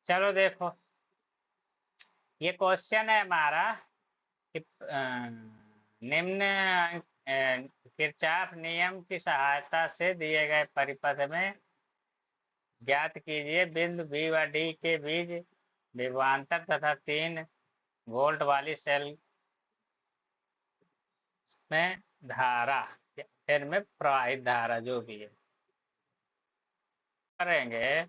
चलो देखो, ये क्वेश्चन है हमारा कि निम्न किरचॉफ नियम की सहायता से दिए गए परिपथ में ज्ञात कीजिए बिंदु बी व डी के बीच विभवांतर तथा 3 वोल्ट वाली सेल में धारा, फिर में प्रवाहित धारा जो भी है करेंगे।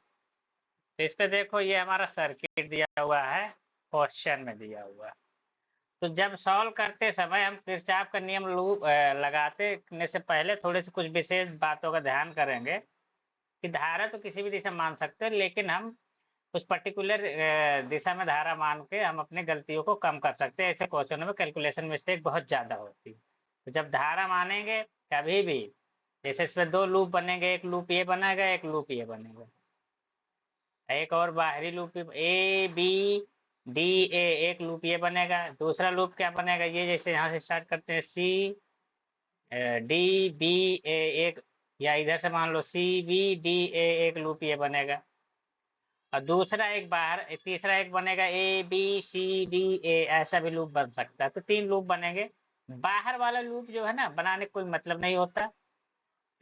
तो इस पे देखो, ये हमारा सर्किट दिया हुआ है, क्वेश्चन में दिया हुआ है। तो जब सॉल्व करते समय हम किरचॉफ का नियम लूप लगाने से पहले थोड़े से कुछ विशेष बातों का ध्यान करेंगे कि धारा तो किसी भी दिशा मान सकते हैं, लेकिन हम कुछ पर्टिकुलर दिशा में धारा मान के हम अपनी गलतियों को कम कर सकते हैं। ऐसे क्वेश्चनों में कैलकुलेशन मिस्टेक बहुत ज़्यादा होती है। तो जब धारा मानेंगे कभी भी, जैसे इसमें 2 लूप बनेंगे, एक लूप ये बनेगा, एक लूप ये बनेगा, एक और बाहरी loop A B D A, एक लूप ये बनेगा। दूसरा लूप क्या बनेगा, ये जैसे यहाँ से स्टार्ट करते हैं सी डी बी ए, एक, या इधर से मान लो सी बी डी ए, एक लूप ये बनेगा। और दूसरा एक बाहर, तीसरा एक बनेगा A B C D A, ऐसा भी लूप बन सकता है। तो 3 लूप बनेंगे। बाहर वाला लूप जो है ना, बनाने का कोई मतलब नहीं होता,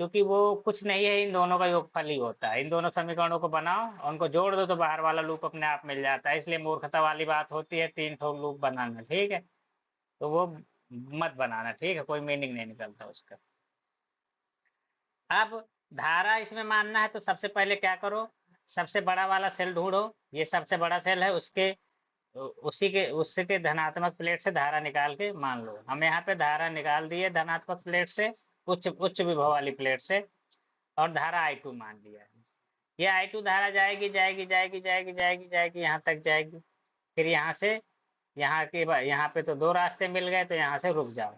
क्योंकि वो कुछ नहीं है, इन दोनों का योगफल ही होता है। इन दोनों समीकरणों को बनाओ और उनको जोड़ दो तो बाहर वाला लूप अपने आप मिल जाता है। इसलिए मूर्खता वाली बात होती है 3 ठोक लूप बनाना, ठीक है? तो वो मत बनाना, ठीक है? कोई मीनिंग नहीं निकलता उसका। अब धारा इसमें मानना है तो सबसे पहले क्या करो, सबसे बड़ा वाला सेल ढूंढो। ये सबसे बड़ा सेल है, उसके उसके धनात्मक प्लेट से धारा निकाल के मान लो। हम यहाँ पे धारा निकाल दिए धनात्मक प्लेट से, उच्च उच्च विभव वाली प्लेट से, और धारा I2 मान लिया है। ये I2 धारा जाएगी जाएगी जाएगी जाएगी जाएगी जाएगी, यहाँ तक जाएगी। फिर यहाँ से यहाँ पे तो 2 रास्ते मिल गए, तो यहाँ से रुक जाओ।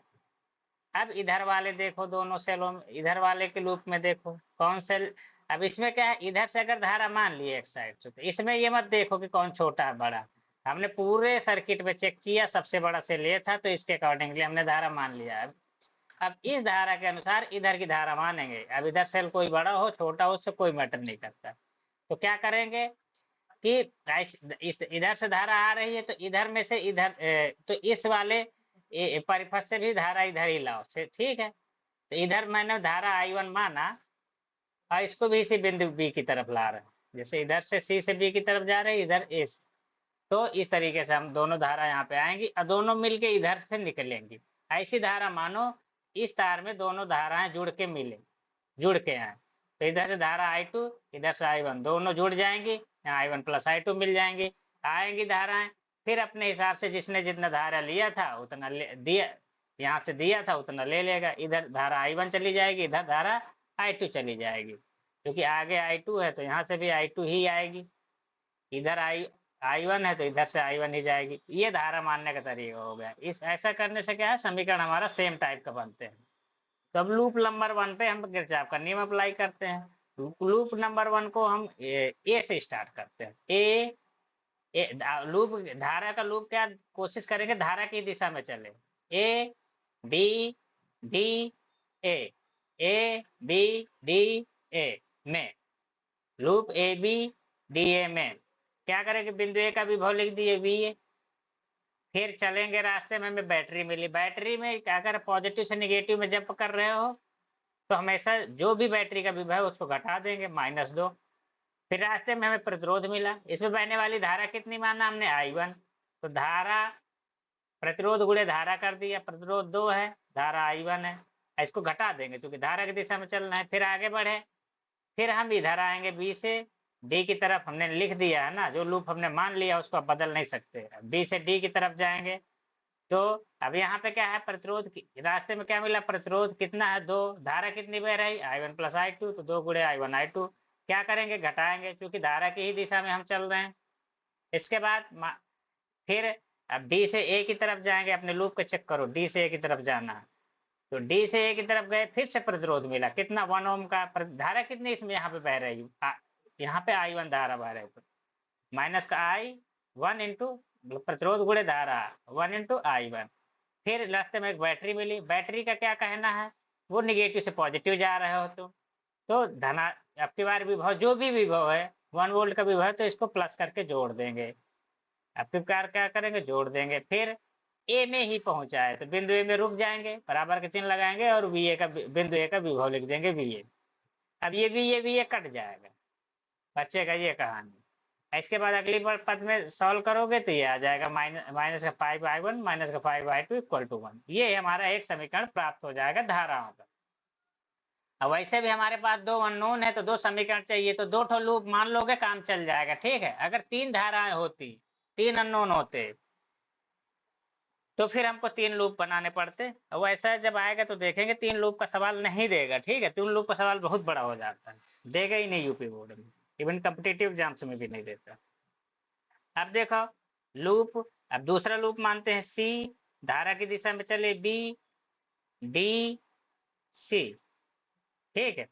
अब इधर वाले देखो, दोनों सेलों में, इधर वाले के लूप में देखो कौन सेल। अब इसमें क्या है, इधर से अगर धारा मान लिए एक साइड से, तो इसमें ये मत देखो कि कौन छोटा है बड़ा। हमने पूरे सर्किट में चेक किया, सबसे बड़ा सेल ये था, तो इसके अकॉर्डिंगली हमने धारा मान लिया। अब इस धारा के अनुसार इधर की धारा मानेंगे। अब इधर सेल कोई बड़ा हो छोटा हो, उससे कोई मैटर नहीं करता। तो क्या करेंगे कि इस इधर से धारा आ रही है, तो इधर में से इधर तो इस वाले परिपथ से भी धारा इधर ही लाओ से, ठीक है? तो इधर मैंने धारा I1 माना, और इसको भी इसी बिंदु बी की तरफ ला रहे हैं। जैसे इधर से सी से बी की तरफ जा रहे हैं, इधर ए से। तो इस तरीके से हम दोनों धारा यहाँ पे आएंगी और दोनों मिलके इधर से निकलेंगी। ऐसी धारा मानो इस तार में दोनों धाराएं जुड़ के मिले, जुड़ के आए। तो इधर से धारा I2, इधर से I1, दोनों जुड़ जाएंगी, यहाँ I1 प्लस I2 मिल जाएंगी। आएंगी धाराएं, फिर अपने हिसाब से जिसने जितना धारा लिया था उतना दिया, यहाँ से दिया था उतना ले लेगा। इधर धारा I1 चली जाएगी, इधर धारा I2 चली जाएगी, क्योंकि आगे I2 है तो यहाँ से भी I2 ही आएगी। इधर I1 है तो इधर से I1 ही जाएगी। ये धारा मानने का तरीका हो गया। इस ऐसा करने से क्या है, समीकरण हमारा सेम टाइप का बनते हैं। तो अब लूप नंबर 1 पे हम किरचॉफ का नियम अप्लाई करते हैं। लूप नंबर 1 को हम ए से स्टार्ट करते हैं। लूप धारा का लूप क्या कोशिश करेंगे, धारा की दिशा में चले। A B D A B D A में, loop A B D A में क्या करेंगे, बिंदु ए का विभव लिख दिए वी। फिर चलेंगे, रास्ते में हमें बैटरी मिली। बैटरी में क्या करें, पॉजिटिव से निगेटिव में जंप कर रहे हो तो हमेशा जो भी बैटरी का विभव है उसको घटा देंगे, -2। फिर रास्ते में हमें प्रतिरोध मिला, इसमें बहने वाली धारा कितनी माना हमने, I1। तो धारा प्रतिरोध गुणे धारा कर दिया, प्रतिरोध 2 है, धारा I1 है, इसको घटा देंगे क्योंकि धारा की दिशा में चलना है। फिर आगे बढ़े, फिर हम इधर आएंगे बी से डी की तरफ। हमने लिख दिया है ना, जो लूप हमने मान लिया उसको बदल नहीं सकते। बी से डी की तरफ जाएंगे, तो अब यहाँ पे क्या है, प्रतिरोध रास्ते में क्या मिला, प्रतिरोध कितना है, 2। धारा कितनी बह रही, I1 प्लस I2, तो 2 गुणे I1 I2। क्या करेंगे, घटाएंगे, क्योंकि धारा की ही दिशा में हम चल रहे हैं। इसके बाद फिर अब डी से ए की तरफ जाएंगे, अपने लूप को चेक करो, डी से ए की तरफ जाना है। तो डी से ए की तरफ गए, फिर से प्रतिरोध मिला कितना, 1 ओम का। धारा कितनी इसमें यहाँ पे बह रही है, यहाँ पे I1 धारा बह रही है, तो माइनस का I1 इंटू प्रतिरोध गुणे धारा 1 इंटू I1। फिर रास्ते में एक बैटरी मिली, बैटरी का क्या कहना है, वो निगेटिव से पॉजिटिव जा रहे हो तो धना, आपकी बार विभव जो भी विभव है 1 वोल्ट का विभव है तो इसको प्लस करके जोड़ देंगे। अब फिर क्या करेंगे, जोड़ देंगे। फिर ए में ही पहुंचा है तो बिंदु ए में रुक जाएंगे, बराबर के चिन्ह लगाएंगे और वी ए का बिंदु ए का विभव लिख देंगे वी ए। अब ये वी ए कट जाएगा, बचेगा ये कहानी। इसके बाद अगली बार पद में सॉल्व करोगे तो ये आ जाएगा माइनस का 5i1 माइनस का 5i2 इक्वल टू 1। ये हमारा एक समीकरण प्राप्त हो जाएगा धाराओं का। अब वैसे भी हमारे पास दो अननोन है तो दो समीकरण चाहिए, तो दो ठो लूप मान लोगे, काम चल जाएगा। ठीक है, अगर 3 धाराएं होती, 3 अननोन होते तो फिर हमको 3 लूप बनाने पड़ते। और वैसा जब आएगा तो देखेंगे 3 लूप का सवाल नहीं देगा। ठीक है, 3 लूप का सवाल बहुत बड़ा हो जाता है, देगा ही नहीं यूपी बोर्ड में, इवन कम्पिटिटिव एग्जाम्स में भी नहीं देता। अब देखो लूप, अब दूसरा लूप मानते हैं सी, धारा की दिशा में चले बी डी सी। ठीक है,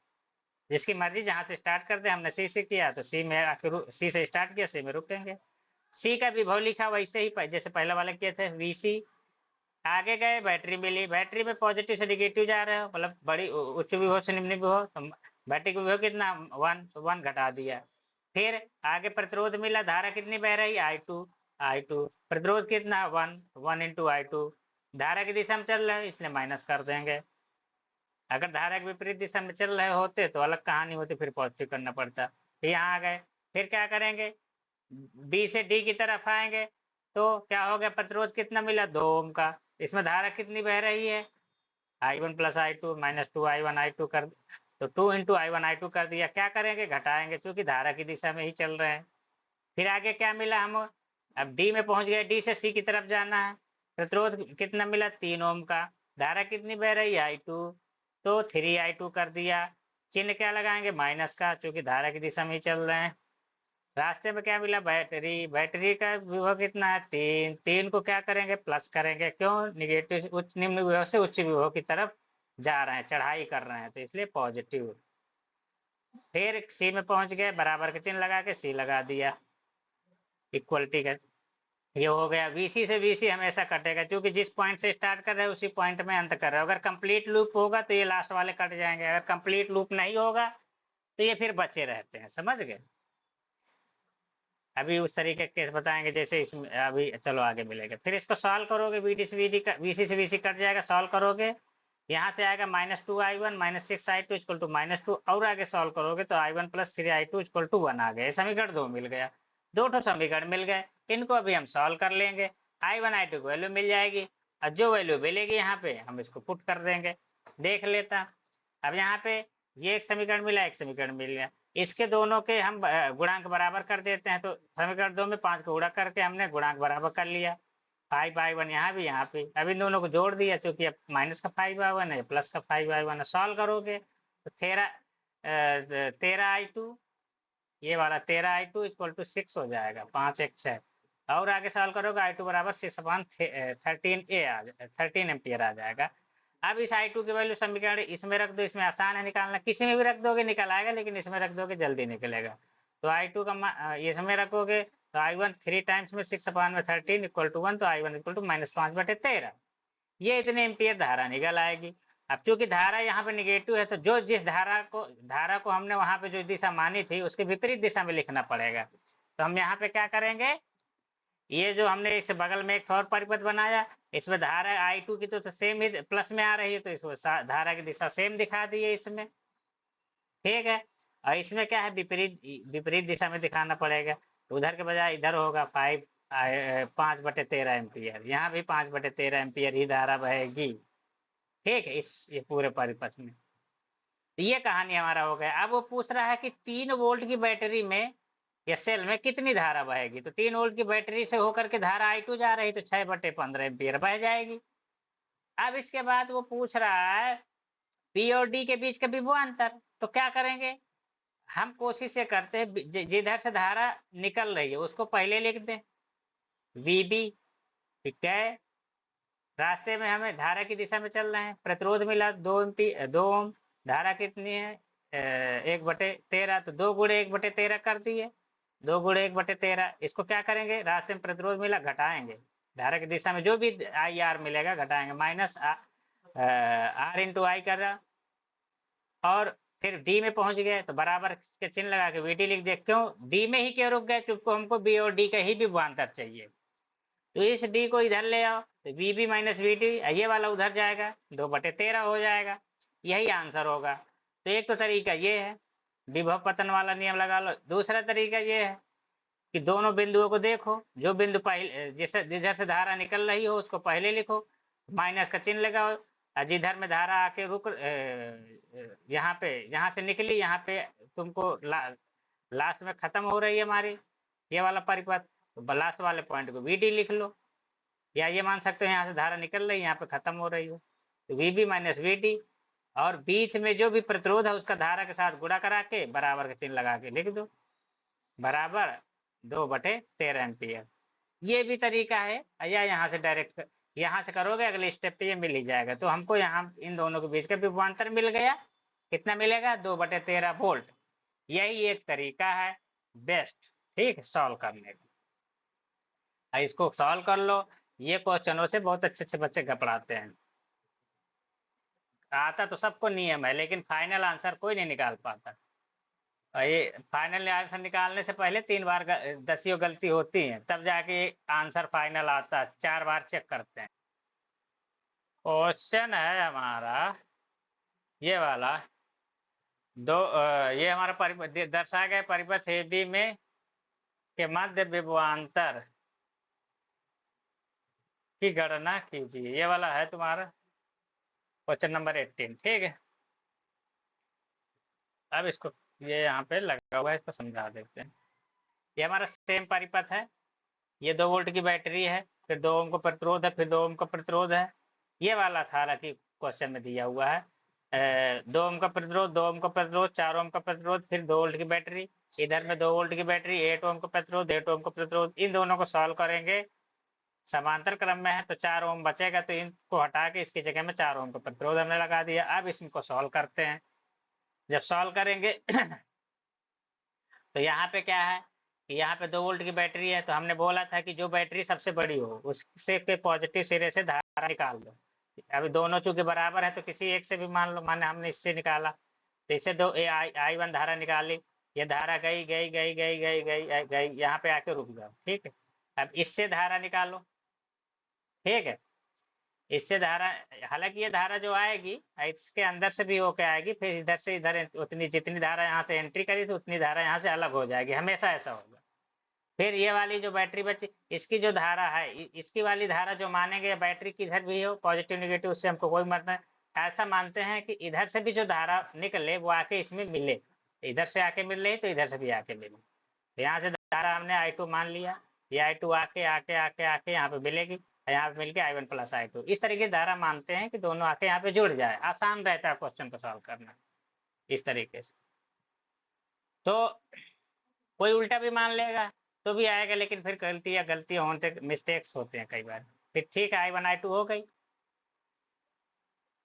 जिसकी मर्जी जहां से स्टार्ट करते, हमने सी से किया तो सी में आखिर सी से स्टार्ट किया, सी में रुकेंगे। सी का विभव लिखा वैसे ही जैसे पहले वाले किए थे, वीसी। आगे गए, बैटरी मिली, बैटरी में पॉजिटिव से निगेटिव जा रहे हो, मतलब बड़ी उच्च विभव से निम्न विभव, तो बैटरी का विभव कितना 1, तो 1 घटा दिया। फिर आगे प्रतिरोध मिला, धारा कितनी बह रही, I2, प्रतिरोध कितना 1, 1 इंटू I2। धारा की दिशा में चल रहे हो इसलिए माइनस कर देंगे। अगर धारा के विपरीत दिशा में चल रहे होते तो अलग कहानी होती, फिर पॉजिटिव करना पड़ता। फिर यहाँ आ गए, फिर क्या करेंगे, बी से डी की तरफ आएंगे तो क्या हो गया, प्रतिरोध कितना मिला 2 ओम का। इसमें धारा कितनी बह रही है, I1 plus I2 minus 2I1 I2 कर, तो 2 इंटू I1 I2 कर दिया। क्या करेंगे, घटाएंगे, क्योंकि धारा की दिशा में ही चल रहे हैं। फिर आगे क्या मिला, हम अब डी में पहुंच गए, डी से सी की तरफ जाना है। प्रतिरोध कितना मिला 3 ओम का, धारा कितनी बह रही है I2, तो 3I2 कर दिया। चिन्ह क्या लगाएंगे, माइनस का, क्योंकि धारा की दिशा में ही चल रहे हैं। रास्ते में क्या मिला, बैटरी, बैटरी का विभव कितना है 3, 3 को क्या करेंगे, प्लस करेंगे। क्यों, निगेटिव उच्च निम्न विभव से उच्च विभव की तरफ जा रहे हैं, चढ़ाई कर रहे हैं, तो इसलिए पॉजिटिव। फिर सी में पहुंच गए, बराबर के चिन्ह लगा के सी लगा दिया, इक्वलिटी का। ये हो गया। वीसी से वीसी हमेशा कटेगा, क्योंकि जिस पॉइंट से स्टार्ट कर रहे हो उसी पॉइंट में अंत कर रहे हो। अगर कंप्लीट लूप होगा तो ये लास्ट वाले कट जाएंगे, अगर कंप्लीट लूप नहीं होगा तो ये फिर बचे रहते हैं, समझ गए। अभी उस तरीके के केस बताएंगे जैसे इसमें, अभी चलो आगे मिलेगा। फिर इसको सॉल्व करोगे, वीसी से वीसी कट जाएगा, सॉल्व करोगे, यहाँ से आएगा -2I1 -6I2 इक्वल टू -2, और आगे सॉल्व करोगे तो I1 plus 3I2 equal to 1 आ गया। समीकरण 2 मिल गया, 2 ठो समीकरण मिल गए। इनको अभी हम सॉल्व कर लेंगे, I1 I2 की वैल्यू मिल जाएगी, और जो वैल्यू मिलेगी यहाँ पे हम इसको पुट कर देंगे। देख लेता, अब यहाँ पे ये एक समीकरण मिला, एक समीकरण मिल गया, इसके दोनों के हम गुणांक बराबर कर देते हैं। तो समीकरण 2 में 5 को गुणा करके हमने गुणांक बराबर कर लिया, 5I1 यहाँ भी, यहाँ पे। अब इन दोनों को जोड़ दिया, क्योंकि अब माइनस का 5I1 है, प्लस का 5I1 है। सॉल्व करोगे तो 13I2, ये वाला 13I2 इक्वल टू 6 हो जाएगा, 5 1 6। और आगे सॉल्व करोगे I2 बराबर 13 एम्पियर आ जाएगा। अब इस I2 की वैल्यू समीकरण इसमें रख दो, इसमें आसान है निकालना, किसी में भी रख दोगे निकल आएगा, लेकिन इसमें रख दोगे जल्दी निकलेगा। तो I2 का इसमें रखोगे तो I1 3 टाइम्स में 6/13 इक्वल टू 1, तो I1 इक्वल टू -5/13। ये इतने एम्पियर धारा निकल आएगी। अब चूंकि धारा यहाँ पे निगेटिव है तो जो जिस धारा को हमने वहां पे जो दिशा मानी थी उसके विपरीत दिशा में लिखना पड़ेगा। तो हम यहाँ पे क्या करेंगे, ये जो हमने इस बगल में एक और परिपथ बनाया, इसमें धारा I2 की तो सेम ही प्लस में आ रही है, तो इसमें धारा की दिशा सेम दिखा दी है इसमें। ठीक है, और इसमें क्या है, विपरीत दिशा में दिखाना पड़ेगा, तो उधर के बजाय इधर होगा 5/13 एम्पियर, यहाँ भी 5/13 एम्पियर ही धारा बहेगी। ठीक है, ये पूरे परिपथ में। तो ये कहानी हमारा हो गया। अब वो पूछ रहा है कि 3 वोल्ट की बैटरी में या सेल में कितनी धारा बहेगी, तो 3 वोल्ट की बैटरी से होकर के धारा I2 जा रही, तो 6/15 एम्पियर बह जाएगी। अब इसके बाद वो पूछ रहा है P और D के बीच का विभवांतर, तो क्या करेंगे, हम कोशिश ये करते हैं जिधर से धारा निकल रही है उसको पहले लिख दें, VB। ठीक है, रास्ते में हमें धारा की दिशा में चल रहे हैं, प्रतिरोध मिला 2 ओम, धारा कितनी है 1/13, तो 2 गुणे 1/13 कर दिए, 2 गुणे 1/13। इसको क्या करेंगे, रास्ते में प्रतिरोध मिला, घटाएंगे, धारा की दिशा में जो भी IR मिलेगा घटाएंगे, माइनस R इंटू I कर रहा, और फिर डी में पहुंच गए तो बराबर के चिन्ह लगा के वीडी लिख दिया। क्यों डी में ही क्यों रुक गए? चूंकि हमको बी और डी का ही विभवांतर चाहिए, तो इस डी को इधर ले आओ तो V B minus V D, ये वाला उधर जाएगा, 2/13 हो जाएगा, यही आंसर होगा। तो एक तो तरीका ये है, विभव पतन वाला नियम लगा लो। दूसरा तरीका ये है कि दोनों बिंदुओं को देखो, जो बिंदु पहले जैसे जिधर से धारा निकल रही हो उसको पहले लिखो, माइनस का चिन्ह लगाओ, और जिधर में धारा आके रुक यहाँ पे, यहाँ से निकली, यहाँ पे तुमको लास्ट में खत्म हो रही है हमारी ये वाला परिपथ, तो लास्ट वाले पॉइंट को वी डी लिख लो, या ये मान सकते हो यहाँ से धारा निकल रही है, यहाँ पे खत्म हो रही हो, तो V B minus V D, और बीच में जो भी प्रतिरोध है उसका धारा के साथ गुणा करा के बराबर का चिन्ह लगा के लिख दो, बराबर 2/13 एम्पियर। ये भी तरीका है, या यहाँ से डायरेक्ट यहाँ से करोगे अगले स्टेप पे ये मिल ही जाएगा। तो हमको यहाँ इन दोनों के बीच का विभवांतर मिल गया, कितना मिलेगा? 2/13 वोल्ट। यही एक तरीका है बेस्ट, ठीक है, सॉल्व करने का। इसको सॉल्व कर लो, ये क्वेश्चनों से बहुत अच्छे अच्छे बच्चे घबराते हैं। आता तो सबको नियम है, लेकिन फाइनल आंसर कोई नहीं निकाल पाता। ये फाइनल आंसर निकालने से पहले 3 बार दसियों गलती होती है, तब जाके आंसर फाइनल आता है, 4 बार चेक करते हैं। क्वेश्चन है हमारा ये वाला, ये हमारा परिपथ दर्शाए गए परिपथ ए बी में के मध्य विभवांतर की गणना कीजिए। ये वाला है तुम्हारा क्वेश्चन नंबर 18, ठीक है। अब इसको ये यहाँ पे लगा हुआ है, इसको समझा देते हैं। ये हमारा सेम परिपथ है, ये 2 वोल्ट की बैटरी है, फिर 2 ओम का प्रतिरोध है, फिर 2 ओम का प्रतिरोध है। ये वाला था, हालांकि क्वेश्चन में दिया हुआ है 2 ओम का प्रतिरोध, 2 ओम का प्रतिरोध, 4 ओम का प्रतिरोध, फिर 2 वोल्ट की बैटरी, इधर में 2 वोल्ट की बैटरी, 8 ओम का प्रतिरोध, 8 ओम का प्रतिरोध। इन दोनों को सॉल्व करेंगे, समांतर क्रम में है तो 4 ओम बचेगा, तो इनको हटा के इसकी जगह में 4 ओम का प्रतिरोध हमने लगा दिया। अब इसको सॉल्व करते हैं। जब सॉल्व करेंगे तो यहाँ पे क्या है कि यहाँ पे 2 वोल्ट की बैटरी है, तो हमने बोला था कि जो बैटरी सबसे बड़ी हो उससे के पॉजिटिव सिरे से धारा निकाल दो। अभी दोनों चूंकि बराबर है तो किसी एक से भी मान लो, माने हमने इससे निकाला तो इससे I1 धारा निकाली, ये धारा गई गई गई गई गई गई गई, यहाँ पे आके रुक जाओ, ठीक है। अब इससे धारा निकालो, ठीक है, इससे धारा, हालांकि ये धारा जो आएगी इसके अंदर से भी होके आएगी, फिर इधर से इधर उतनी जितनी धारा यहाँ से एंट्री करी तो उतनी धारा यहाँ से अलग हो जाएगी, हमेशा ऐसा होगा। फिर ये वाली जो बैटरी बची, इसकी जो धारा है, इसकी वाली धारा जो मानेंगे बैटरी की इधर भी हो पॉजिटिव निगेटिव, उससे हमको कोई मतलब नहीं। ऐसा मानते हैं कि इधर से भी जो धारा निकले वो आके इसमें मिले, इधर से आके मिल रही तो इधर से भी आके मिले। यहाँ से धारा हमने I2 मान लिया, ये I2 आके आके आके आके यहाँ पे मिलेगी, यहाँ पे मिलके I1 प्लस I2, इस तरीके की धारा मानते हैं कि दोनों आके यहाँ पे जुड़ जाए, आसान रहता है क्वेश्चन को सॉल्व करना इस तरीके से। तो कोई उल्टा भी मान लेगा तो भी आएगा, लेकिन फिर गलतियां होते, मिस्टेक्स होते हैं कई बार। फिर ठीक है, I1 I2 हो गई।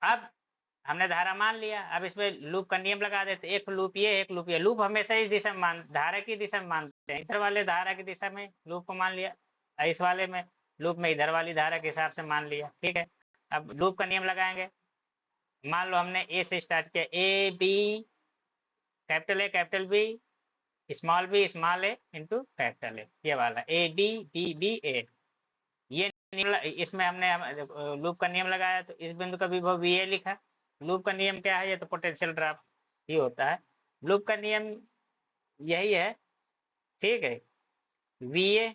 अब हमने धारा मान लिया, अब इसमें लूप का नियम लगा देते, एक लूप ये एक लूप ये। लूप हमेशा इस दिशा में धारा की दिशा में मानते हैं, इधर वाले धारा की दिशा में लूप को मान लिया, इस वाले में लूप में इधर वाली धारा के हिसाब से मान लिया, ठीक है। अब लूप का नियम लगाएंगे, मान लो हमने ए से स्टार्ट किया, A B capital A capital B small A into capital A, ये वाला A B B B A. ये इसमें हमने लूप का नियम लगाया, तो इस बिंदु का विभव वी ए लिखा। लूप का नियम क्या है? ये तो पोटेंशियल ड्रॉप ही होता है। लूप का नियम यही है, ठीक है। वी ए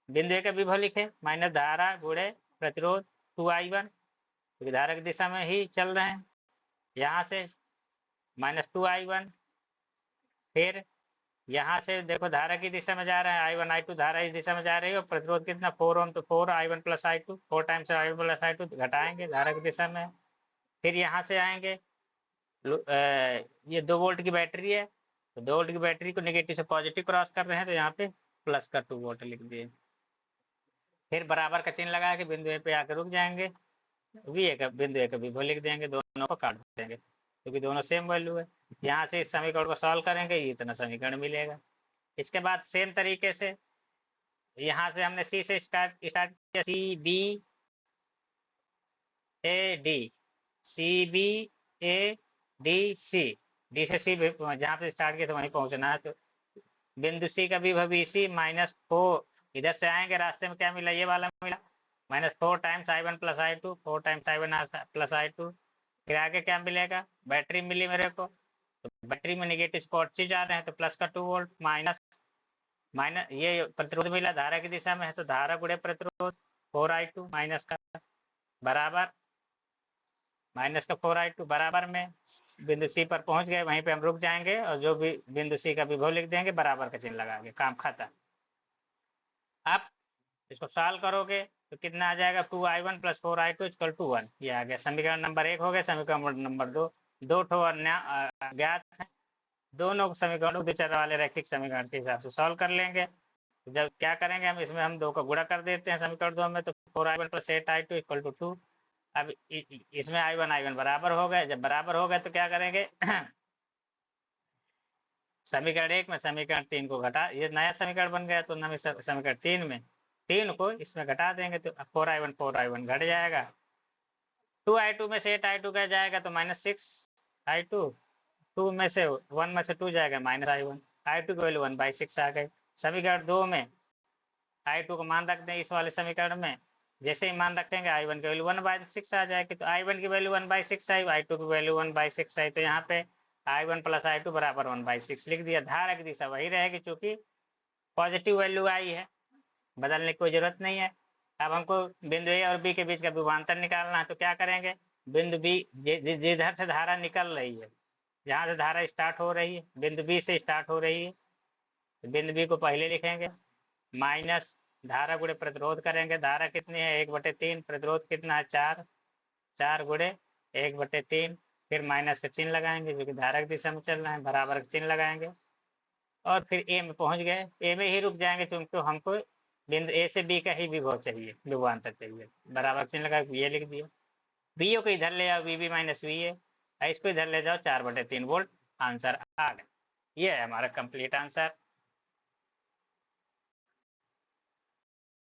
बिंदु ए का विभव लिखे, माइनस धारा गुणे प्रतिरोध 2I1, क्योंकि धारा की दिशा में ही चल रहे हैं, यहाँ से माइनस 2I1, फिर यहाँ से देखो धारा की दिशा में जा रहा है, I1 I2 धारा इस दिशा में जा रही है, और प्रतिरोध कितना 4 ओम, तो 4 I1 plus I2, 4 times I1 plus I2 घटाएंगे, धारा की दिशा में। फिर यहाँ से आएंगे, ये 2 वोल्ट की बैटरी है, तो 2 वोल्ट की बैटरी को नेगेटिव से पॉजिटिव क्रॉस कर रहे हैं, तो यहाँ पे प्लस का 2 वोल्ट लिख दिए। फिर बराबर का चिन्ह लगा के बिंदु ए पे आकर रुक जाएंगे, बिंदु ए का विभव लिख देंगे, दोनों को काट देंगे क्योंकि दोनों सेम वैल्यू है। यहाँ से इस समीकरण को सॉल्व करेंगे, ये इतना समीकरण मिलेगा। इसके बाद सेम तरीके से यहाँ से हमने सी से स्टार्ट किया, C B A D, C B A D C, D से सी जहाँ पे स्टार्ट किया तो वहीं पहुंचना है। तो बिंदु सी का विभव BC -4, इधर से आएंगे रास्ते में क्या मिला, ये वाला मिला, -4 times I1 plus I2, 4 times I1 plus I2। फिर आगे क्या मिलेगा, बैटरी मिली मेरे को, तो बैटरी में निगेटिव स्पॉट से जा रहे हैं तो प्लस का 2 वोल्ट, माइनस माइनस ये प्रतिरोध मिला धारा की दिशा में है तो धारा गुणे प्रतिरोध 4I2 माइनस का बराबर माइनस का 4I2 बराबर में बिंदु सी पर पहुंच गए, वहीं पे हम रुक जाएंगे और जो भी बिंदु सी का विभव लिख देंगे, बराबर का चिन्ह लगा के काम खत्म। अब इसको सॉल्व करोगे तो कितना आ जाएगा, 2I1 plus 4I2 equal to 1। ये आ गया समीकरण नंबर 1 हो गया। समीकरण नंबर 2, दो ठो ज्ञात है, दोनों समीकरणों को द्विचर वाले रैखिक समीकरण के हिसाब से सॉल्व कर लेंगे। तो जब क्या करेंगे हम, इसमें हम 2 का गुणा कर देते हैं समीकरण 2 में, तो 4I1 plus 8I2 equal to 2। अब इसमें I1 बराबर हो गए, जब बराबर हो गए तो क्या करेंगे समीकरण 1 में समीकरण 3 को घटा, ये नया समीकरण बन गया तो नए समीकरण 3 में 3 को इसमें घटा देंगे तो 4I1 घट जाएगा। 2I2 में से 8I2 का जाएगा तो -6I2, 2 में से 1 में से 2 जाएगा -I1, I2 की वैल्यू 1/6 आ गई। समीकरण 2 में I2 को मान रख दें इस वाले समीकरण में, जैसे ही मान रखेंगे I1 की वैल्यू 1/6 आ जाएगी, तो I1 की वैल्यू 1/6 आई, I2 की वैल्यू 1/6 आई, तो यहाँ पे I1 प्लस I2 बराबर 1/6 लिख दिया। धारा की दिशा वही रहेगी क्योंकि पॉजिटिव वैल्यू आई है, बदलने की कोई जरूरत नहीं है। अब हमको बिंदु ए और बी के बीच का विभवांतर निकालना है, तो क्या करेंगे, बिंदु बी जिधर से धारा निकल रही है, जहाँ से धारा स्टार्ट हो रही है, बिंदु बी से स्टार्ट हो रही है, तो बिंदु बी को पहले लिखेंगे, माइनस धारा गुणे प्रतिरोध करेंगे, धारा कितनी है 1/3, प्रतिरोध कितना है 4, 4 गुणे 1/3, फिर माइनस का चिन्ह लगाएंगे जो कि धारा की दिशा में चल रहा है, बराबर का चिन्ह लगाएंगे और फिर ए में पहुंच गए। ए में ही रुक जाएंगे क्योंकि हमको बिंदु ए से बी का ही विभव चाहिए, विभवांतर चाहिए, बराबर चिन्ह लगा ये लिख दिया। बी को इधर ले आओ, VB माइनस VA, इसको इधर ले जाओ 4/3 वोल्ट, आंसर आ गया। ये है हमारा कंप्लीट आंसर।